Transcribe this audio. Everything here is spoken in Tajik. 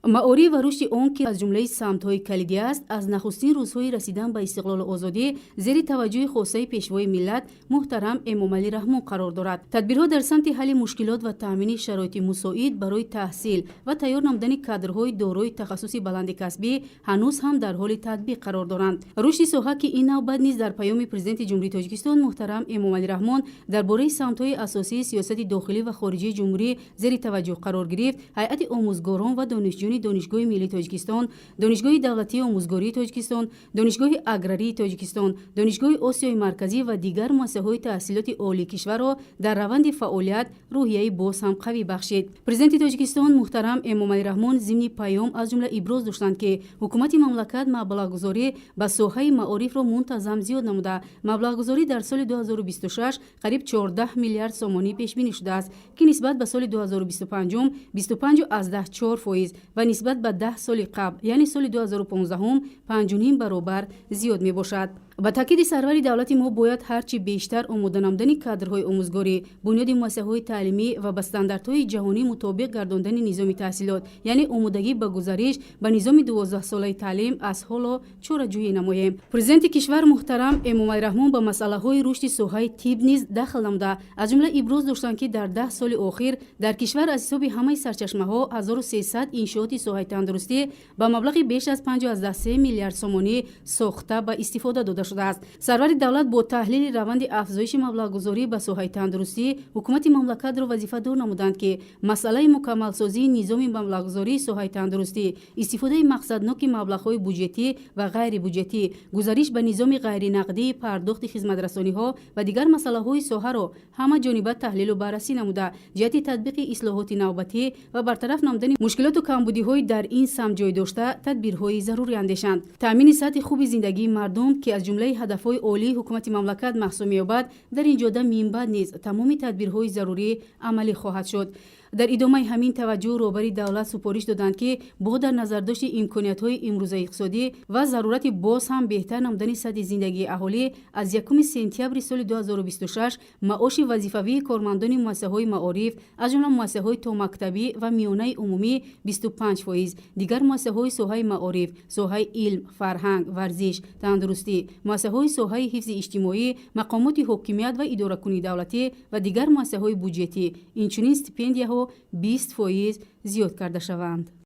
маориф ва рушди он ки аз ҷумлаи самтҳои калидӣ аст, аз нахустин рӯзҳои расидан ба истиқлолу озодӣ зери таваҷҷӯҳи хосаи пешвои миллат муҳтарам Эмомалӣ Раҳмон қарор дорад. Тадбирҳо дар самти ҳалли мушкилот ва таъмини шароити мусоид барои таҳсил ва тайёр намудани кадрҳои дорои тахассуси баланди касбӣ ҳанӯз ҳам дар ҳоли татбиқ қарор доранд. Рушди соҳа ки ин навбат низ дар паёми президенти ҷумҳурии Тоҷикистон муҳтарам Эмомалӣ Раҳмон дар бораи самтҳои асосии сиёсати дохилӣ ва хориҷии ҷумҳурӣ зери таваҷҷӯҳ қарор гирифт, ҳайати омӯзгорон ва донишҷӯёни Донишгоҳи Миллии Тоҷикистон, Донишгоҳи давлатии омӯзгории Тоҷикистон, Донишгоҳи аграрии Тоҷикистон, Донишгоҳи Осиёи марказӣ ва дигар муассисаҳои таҳсилоти олии кишварро дар раванди фаъолият рӯҳияи боз ҳам қавӣ бахшид. Президенти Тоҷикистон муҳтарам Эмомалӣ Раҳмон зимни паём аз ҷумла иброз доштанд ки ҳукумати мамлакат маблағгузорӣ ба соҳаи маорифро мунтазам зиёд намуда, маблағгузорӣ дар соли 2026 қариб 14 миллиард сомонӣ пешбинӣ шудааст, ки нисбат ба соли 2025 25.4% ва нисбат ба 10 соли қабл, яъне соли 2015 5.5 баробар зиёд мебошад. ба таъкиди сарвари давлати мо бояд ҳарчи бештар омода намудани кадрҳои омӯзгорӣ, бунёди муассисаҳои таълимӣ ва ба стандартҳои ҷаҳонӣ мутобиқ гардондани низоми таҳсилот, яъне омодагӣ ба гузариш ба низоми 12-солаи таълим аз ҳоло чораҷӯӣ намоем. Президенти кишвар муҳтарам Эмомалӣ Раҳмон ба масъалаҳои рушди соҳаи тиб низ дахл намуда, аз ҷумла иброз доштанд ки дар 10 соли охир дар кишвар аз ҳисоби ҳамаи сарчашмаҳо 1300 иншооти соҳаи тандурустӣ ба маблағи беш аз 5.3 миллиард сомонӣ сохта ба истифода дода шудааст. Сарвари давлат бо таҳлили раванди афзоиши маблағгузорӣ ба соҳаи тандурустӣ ҳукумати мамлакатро вазифадор намуданд ки масъалаи мукаммалсозии низоми маблағгузории соҳаи тандурустӣ, истифодаи мақсадноки маблағҳои буҷетӣ ва ғайрибуҷетӣ, гузариш ба низоми ғайринақдии пардохти хизматрасониҳо ва дигар масъалаҳои соҳаро ҳамаҷониба таҳлилу баррасӣ намуда, ҷиҳати татбиқи ислоҳоти навбатӣ ва бартараф намудани мушкилоту камбудиҳои дар ин самт ҷой дошта тадбирҳои зарури андешанд. Таъмини сатҳи хуби зиндагии мардум ки аз ҷумлаи ҳадафҳои олии ҳукумати мамлакат маҳсуб меёбад, дар ин ҷода минбаъд низ тамоми тадбирҳои зарурӣ амалӣ хоҳад шуд. дар идомаи ҳамин таваҷҷӯҳ роҳбари давлат супориш доданд ки бо дар назардошти имкониятҳои имрӯзаи иқтисодӣ ва зарурати боз ҳам беҳтар намудани сатҳи зиндагии аҳолӣ аз 1 сентябри соли 2026 маоши вазифавии кормандони муассисаҳои маориф аз ҷумла муассисаҳои томактабӣ ва миёнаи умумӣ 25%, дигар муассисаҳои соҳаи маориф, соҳаи илм, фарҳанг, варзиш, тандурустӣ, муассисаҳои соҳаи ҳифзи иҷтимоӣ, мақомоти ҳокимият ва идоракунии давлатӣ ва дигар муассисаҳои буҷетӣ, инчунин стипендияҳо 20% зиёд карда шаванд.